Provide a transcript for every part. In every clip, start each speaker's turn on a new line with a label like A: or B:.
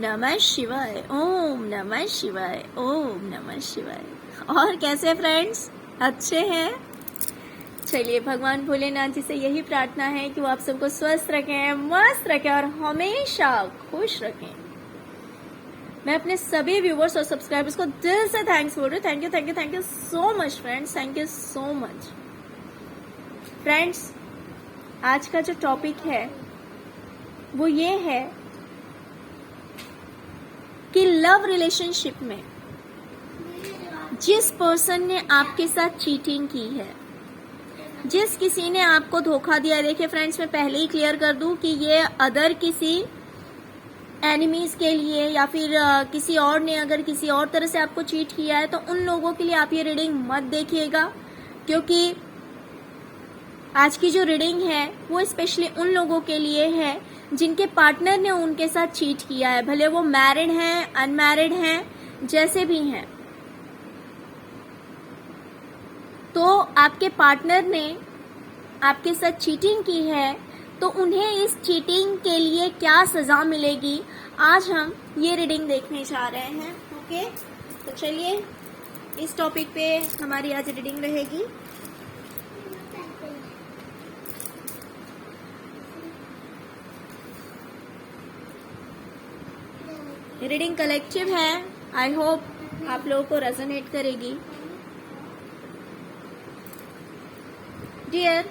A: नमः शिवाय, ओम नमः शिवाय, ओम नमः शिवाय। और कैसे फ्रेंड्स, अच्छे हैं? चलिए, भगवान भोलेनाथ जी से यही प्रार्थना है कि वो आप सबको स्वस्थ रखें, मस्त रखें और हमेशा खुश रखें। मैं अपने सभी व्यूवर्स और सब्सक्राइबर्स को दिल से थैंक्स बोल रही हूँ। Thank you, thank you, thank you so much friends, thank you so much friends. आज का जो टॉपिक है वो ये है कि लव रिलेशनशिप में जिस पर्सन ने आपके साथ चीटिंग की है, जिस किसी ने आपको धोखा दिया, देखिए फ्रेंड्स, मैं पहले ही क्लियर कर दूं कि ये अदर किसी एनिमीज के लिए या फिर किसी और ने अगर किसी और तरह से आपको चीट किया है तो उन लोगों के लिए आप ये रीडिंग मत देखिएगा, क्योंकि आज की जो रीडिंग है वो स्पेशली उन लोगों के लिए है जिनके पार्टनर ने उनके साथ चीट किया है, भले वो मैरिड हैं, अनमैरिड हैं, जैसे भी हैं। तो आपके पार्टनर ने आपके साथ चीटिंग की है तो उन्हें इस चीटिंग के लिए क्या सजा मिलेगी, आज हम ये रीडिंग देखने जा रहे हैं। ओके, तो चलिए, इस टॉपिक पे हमारी आज रीडिंग रहेगी। रीडिंग कलेक्टिव है, आई होप आप लोगों को रेजोनेट करेगी। डियर,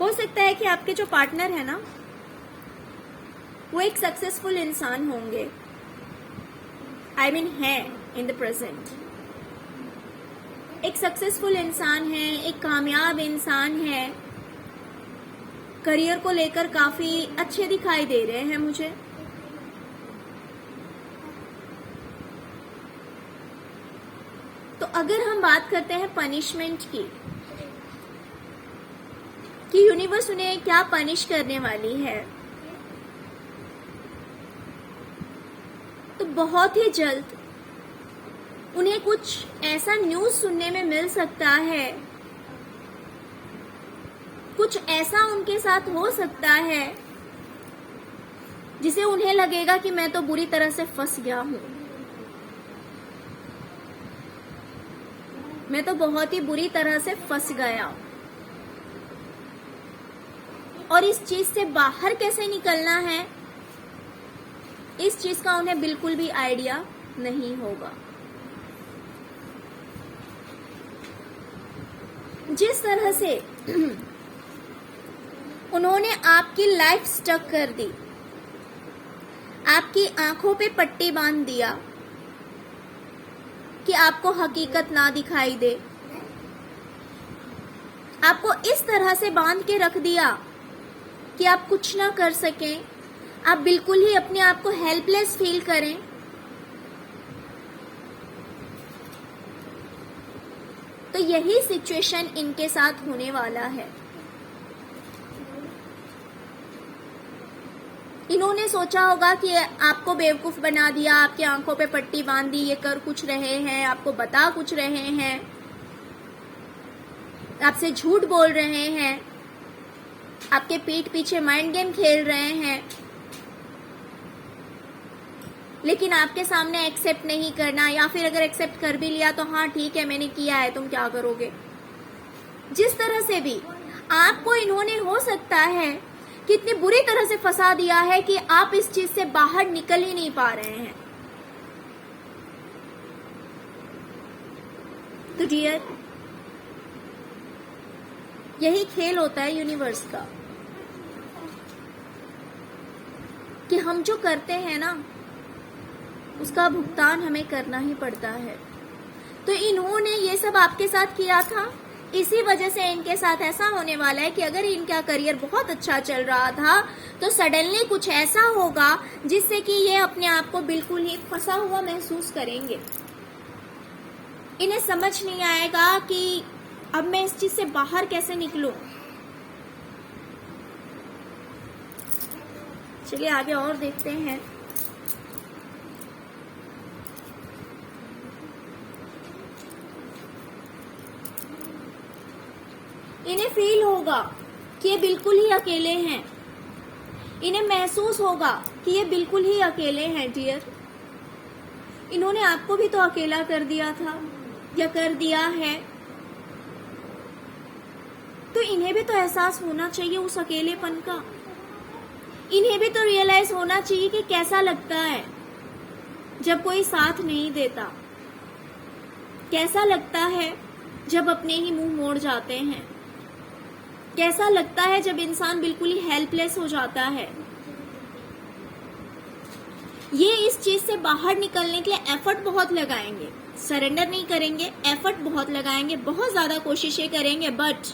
A: हो सकता है कि आपके जो पार्टनर है ना वो एक सक्सेसफुल इंसान होंगे, आई मीन है इन द प्रेजेंट। एक सक्सेसफुल इंसान है, एक कामयाब इंसान है, करियर को लेकर काफी अच्छे दिखाई दे रहे हैं मुझे। तो अगर हम बात करते हैं पनिशमेंट की कि यूनिवर्स उन्हें क्या पनिश करने वाली है, तो बहुत ही जल्द उन्हें कुछ ऐसा न्यूज सुनने में मिल सकता है, कुछ ऐसा उनके साथ हो सकता है जिसे उन्हें लगेगा कि मैं तो बुरी तरह से फंस गया हूं, मैं तो बहुत ही बुरी तरह से फंस गया। और इस चीज से बाहर कैसे निकलना है, इस चीज का उन्हें बिल्कुल भी आइडिया नहीं होगा। जिस तरह से उन्होंने आपकी लाइफ स्टक कर दी, आपकी आंखों पे पट्टी बांध दिया कि आपको हकीकत ना दिखाई दे, आपको इस तरह से बांध के रख दिया कि आप कुछ ना कर सकें, आप बिल्कुल ही अपने आप को हेल्पलेस फील करें। तो यही सिचुएशन इनके साथ होने वाला है। इन्होंने सोचा होगा कि आपको बेवकूफ बना दिया, आपकी आंखों पे पट्टी बांध दी, ये कर कुछ रहे हैं, आपको बता कुछ रहे हैं, आपसे झूठ बोल रहे हैं, आपके पीठ पीछे माइंड गेम खेल रहे हैं, लेकिन आपके सामने एक्सेप्ट नहीं करना, या फिर अगर एक्सेप्ट कर भी लिया तो हाँ ठीक है मैंने किया है, तुम क्या करोगे। जिस तरह से भी आपको इन्होंने हो सकता है कि इतनी बुरी तरह से फंसा दिया है कि आप इस चीज से बाहर निकल ही नहीं पा रहे हैं। तो डियर, यही खेल होता है यूनिवर्स का कि हम जो करते हैं ना उसका भुगतान हमें करना ही पड़ता है। तो इन्होंने ये सब आपके साथ किया था, इसी वजह से इनके साथ ऐसा होने वाला है कि अगर इनका करियर बहुत अच्छा चल रहा था तो सडनली कुछ ऐसा होगा जिससे कि ये अपने आप को बिल्कुल ही फंसा हुआ महसूस करेंगे। इन्हें समझ नहीं आएगा कि अब मैं इस चीज से बाहर कैसे निकलूं। चलिए आगे और देखते हैं। इन्हें फील होगा कि ये बिल्कुल ही अकेले हैं, इन्हें महसूस होगा कि ये बिल्कुल ही अकेले हैं डियर। इन्होंने आपको भी तो अकेला कर दिया था या कर दिया है, तो इन्हें भी तो एहसास होना चाहिए उस अकेलेपन का। इन्हें भी तो रियलाइज होना चाहिए कि कैसा लगता है जब कोई साथ नहीं देता, कैसा लगता है जब अपने ही मुंह मोड़ जाते हैं, कैसा लगता है जब इंसान बिल्कुल ही हेल्पलेस हो जाता है। ये इस चीज से बाहर निकलने के लिए एफर्ट बहुत लगाएंगे, सरेंडर नहीं करेंगे, एफर्ट बहुत लगाएंगे, बहुत ज्यादा कोशिशें करेंगे, बट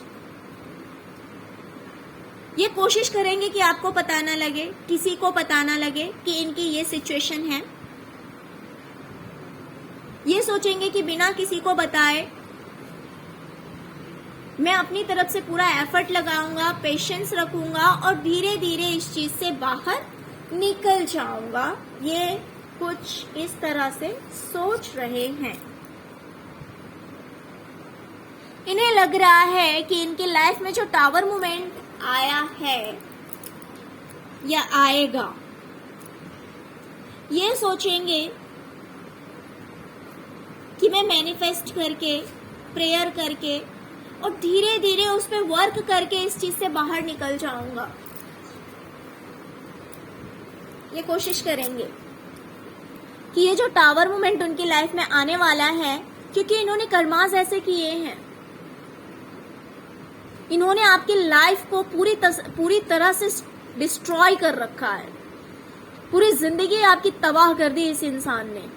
A: ये कोशिश करेंगे कि आपको पता ना लगे, किसी को पता ना लगे कि इनकी ये सिचुएशन है। ये सोचेंगे कि बिना किसी को बताए मैं अपनी तरफ से पूरा एफर्ट लगाऊंगा, पेशेंस रखूंगा और धीरे धीरे इस चीज से बाहर निकल जाऊंगा। ये कुछ इस तरह से सोच रहे हैं। इन्हें लग रहा है कि इनकी लाइफ में जो टावर मोमेंट आया है या आएगा, ये सोचेंगे कि मैं मैनिफेस्ट करके, प्रेयर करके और धीरे धीरे उस पर वर्क करके इस चीज से बाहर निकल जाऊंगा। ये कोशिश करेंगे कि ये जो टावर मोमेंट उनकी लाइफ में आने वाला है, क्योंकि इन्होंने कर्मास ऐसे किए हैं, इन्होंने आपकी लाइफ को पूरी तरह से डिस्ट्रॉय कर रखा है, पूरी जिंदगी आपकी तबाह कर दी इस इंसान ने।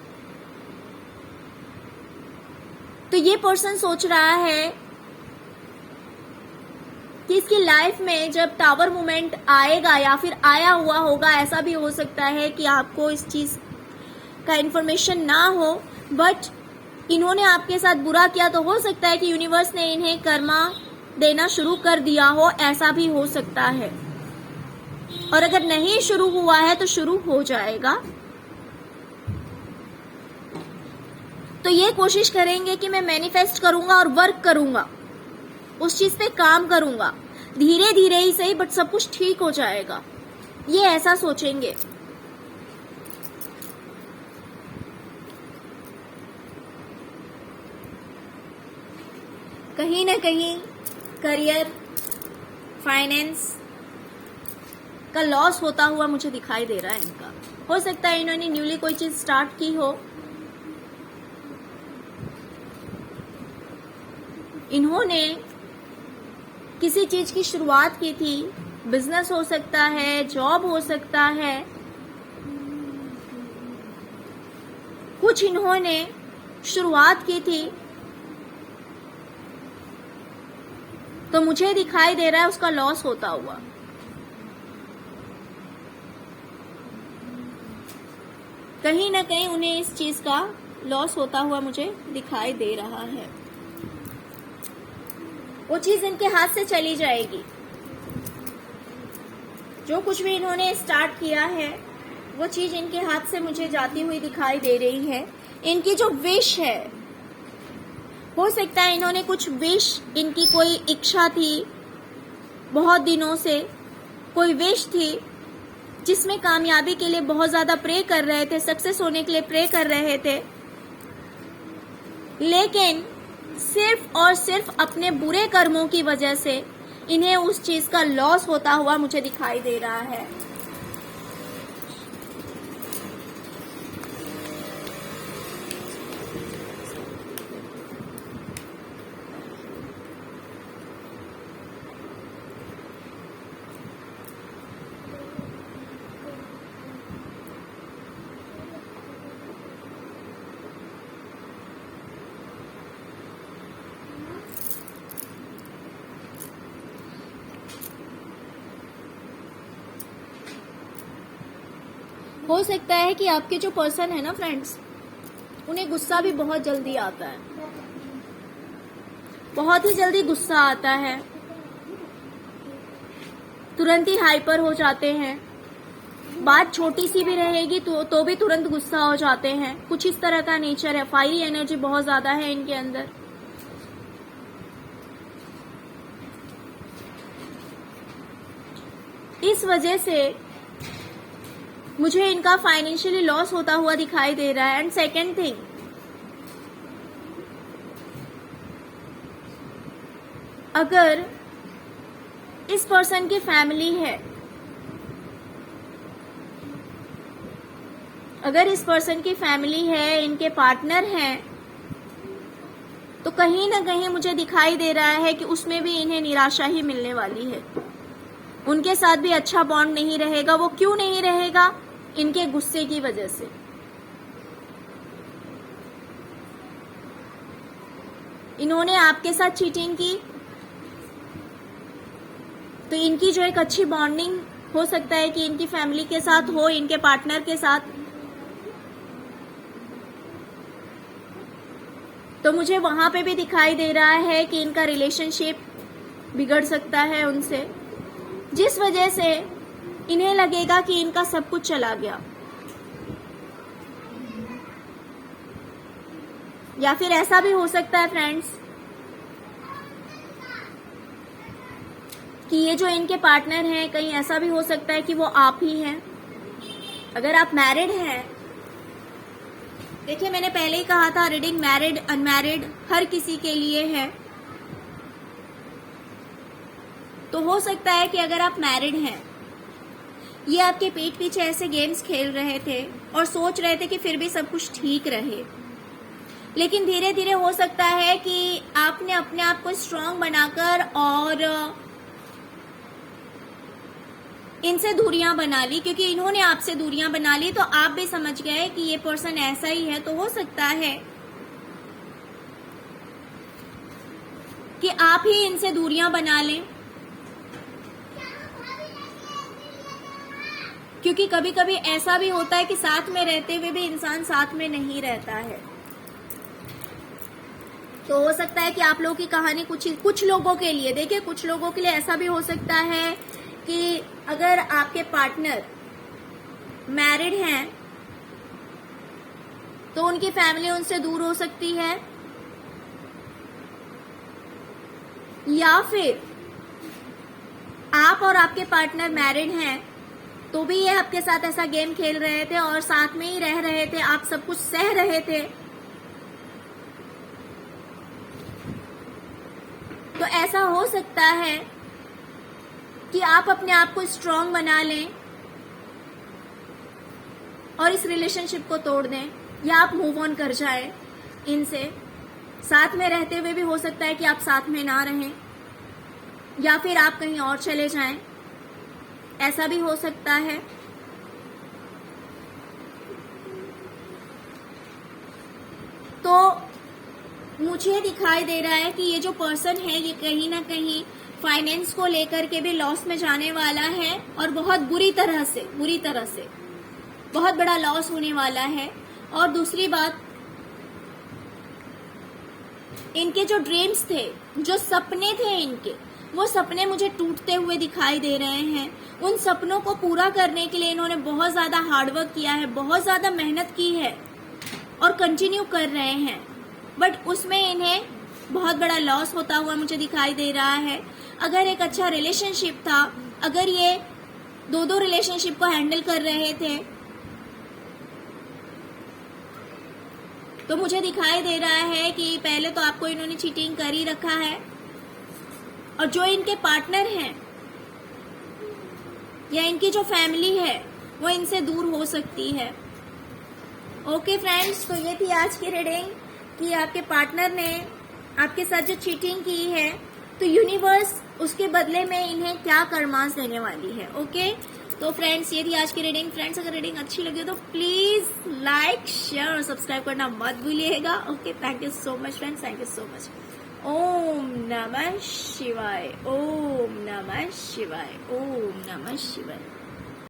A: तो ये पर्सन सोच रहा है कि इसकी लाइफ में जब टावर मोमेंट आएगा या फिर आया हुआ होगा, ऐसा भी हो सकता है कि आपको इस चीज का इंफॉर्मेशन ना हो, बट इन्होंने आपके साथ बुरा किया तो हो सकता है कि यूनिवर्स ने इन्हें कर्मा देना शुरू कर दिया हो, ऐसा भी हो सकता है। और अगर नहीं शुरू हुआ है तो शुरू हो जाएगा। तो ये कोशिश करेंगे कि मैं मैनिफेस्ट करूंगा और वर्क करूंगा, उस चीज पे काम करूंगा, धीरे धीरे ही सही, बट सब कुछ ठीक हो जाएगा। ये ऐसा सोचेंगे। कहीं ना कहीं करियर, फाइनेंस का लॉस होता हुआ मुझे दिखाई दे रहा है इनका। हो सकता है इन्होंने न्यूली कोई चीज स्टार्ट की हो, इन्होंने किसी चीज की शुरुआत की थी, बिजनेस हो सकता है, जॉब हो सकता है, कुछ इन्होंने शुरुआत की थी, तो मुझे दिखाई दे रहा है उसका लॉस होता हुआ। कहीं ना कहीं उन्हें इस चीज का लॉस होता हुआ मुझे दिखाई दे रहा है। वो चीज इनके हाथ से चली जाएगी। जो कुछ भी इन्होंने स्टार्ट किया है वो चीज इनके हाथ से मुझे जाती हुई दिखाई दे रही है। इनकी जो विश है, हो सकता है इन्होंने कुछ विश, इनकी कोई इच्छा थी बहुत दिनों से, कोई विश थी जिसमें कामयाबी के लिए बहुत ज्यादा प्रे कर रहे थे, सक्सेस होने के लिए प्रे कर रहे थे, लेकिन सिर्फ और सिर्फ अपने बुरे कर्मों की वजह से इन्हें उस चीज का लॉस होता हुआ मुझे दिखाई दे रहा है। हो सकता है कि आपके जो पर्सन है ना फ्रेंड्स, उन्हें गुस्सा भी बहुत जल्दी आता है, बहुत ही जल्दी गुस्सा आता है, तुरंत ही हाइपर हो जाते हैं, बात छोटी सी भी रहेगी तो भी तुरंत गुस्सा हो जाते हैं। कुछ इस तरह का नेचर है, फायरी एनर्जी बहुत ज्यादा है इनके अंदर। इस वजह से मुझे इनका फाइनेंशियली लॉस होता हुआ दिखाई दे रहा है। एंड सेकेंड थिंग, अगर इस पर्सन की फैमिली है, अगर इस पर्सन की फैमिली है, इनके पार्टनर हैं, तो कहीं ना कहीं मुझे दिखाई दे रहा है कि उसमें भी इन्हें निराशा ही मिलने वाली है। उनके साथ भी अच्छा बॉन्ड नहीं रहेगा। वो क्यों नहीं रहेगा? इनके गुस्से की वजह से। इन्होंने आपके साथ चीटिंग की, तो इनकी जो एक अच्छी बॉन्डिंग हो सकता है कि इनकी फैमिली के साथ हो, इनके पार्टनर के साथ, तो मुझे वहां पे भी दिखाई दे रहा है कि इनका रिलेशनशिप बिगड़ सकता है उनसे, जिस वजह से इन्हें लगेगा कि इनका सब कुछ चला गया। या फिर ऐसा भी हो सकता है फ्रेंड्स कि ये जो इनके पार्टनर हैं, कहीं ऐसा भी हो सकता है कि वो आप ही हैं। अगर आप मैरिड हैं, देखिए मैंने पहले ही कहा था रीडिंग मैरिड अनमैरिड हर किसी के लिए है। तो हो सकता है कि अगर आप मैरिड हैं, ये आपके पीठ पीछे ऐसे गेम्स खेल रहे थे और सोच रहे थे कि फिर भी सब कुछ ठीक रहे, लेकिन धीरे धीरे हो सकता है कि आपने अपने आप को स्ट्रांग बनाकर और इनसे दूरियां बना ली, क्योंकि इन्होंने आपसे दूरियां बना ली, तो आप भी समझ गए कि ये पर्सन ऐसा ही है। तो हो सकता है कि आप ही इनसे दूरियां बना लें, क्योंकि कभी कभी ऐसा भी होता है कि साथ में रहते हुए भी इंसान साथ में नहीं रहता है। तो हो सकता है कि आप लोगों की कहानी कुछ लोगों के लिए, देखिए कुछ लोगों के लिए ऐसा भी हो सकता है कि अगर आपके पार्टनर मैरिड हैं तो उनकी फैमिली उनसे दूर हो सकती है, या फिर आप और आपके पार्टनर मैरिड हैं तो भी ये आपके साथ ऐसा गेम खेल रहे थे और साथ में ही रह रहे थे, आप सब कुछ सह रहे थे। तो ऐसा हो सकता है कि आप अपने आप को स्ट्रांग बना लें और इस रिलेशनशिप को तोड़ दें, या आप मूव ऑन कर जाएं इनसे। साथ में रहते हुए भी हो सकता है कि आप साथ में ना रहें, या फिर आप कहीं और चले जाएं, ऐसा भी हो सकता है। तो मुझे दिखाई दे रहा है कि ये जो पर्सन है, ये कहीं ना कहीं फाइनेंस को लेकर के भी लॉस में जाने वाला है, और बहुत बुरी तरह से बहुत बड़ा लॉस होने वाला है। और दूसरी बात, इनके जो ड्रीम्स थे, जो सपने थे इनके, वो सपने मुझे टूटते हुए दिखाई दे रहे हैं। उन सपनों को पूरा करने के लिए इन्होंने बहुत ज्यादा हार्डवर्क किया है, बहुत ज्यादा मेहनत की है और कंटिन्यू कर रहे हैं, बट उसमें इन्हें बहुत बड़ा लॉस होता हुआ मुझे दिखाई दे रहा है। अगर एक अच्छा रिलेशनशिप था, अगर ये दो रिलेशनशिप को हैंडल कर रहे थे, तो मुझे दिखाई दे रहा है कि पहले तो आपको इन्होंने चीटिंग कर ही रखा है, और जो इनके पार्टनर हैं या इनकी जो फैमिली है वो इनसे दूर हो सकती है। ओके फ्रेंड्स, तो ये थी आज की रीडिंग कि आपके पार्टनर ने आपके साथ जो चीटिंग की है, तो यूनिवर्स उसके बदले में इन्हें क्या कर्मांश देने वाली है। ओके, तो फ्रेंड्स ये थी आज की रीडिंग। फ्रेंड्स अगर रीडिंग अच्छी लगी हो तो प्लीज लाइक, शेयर और सब्सक्राइब करना मत भूलिएगा। Okay, thank you so much friends, thank you so much. ओम नमः शिवाय, ओम नमः शिवाय, ओम नमः शिवाय।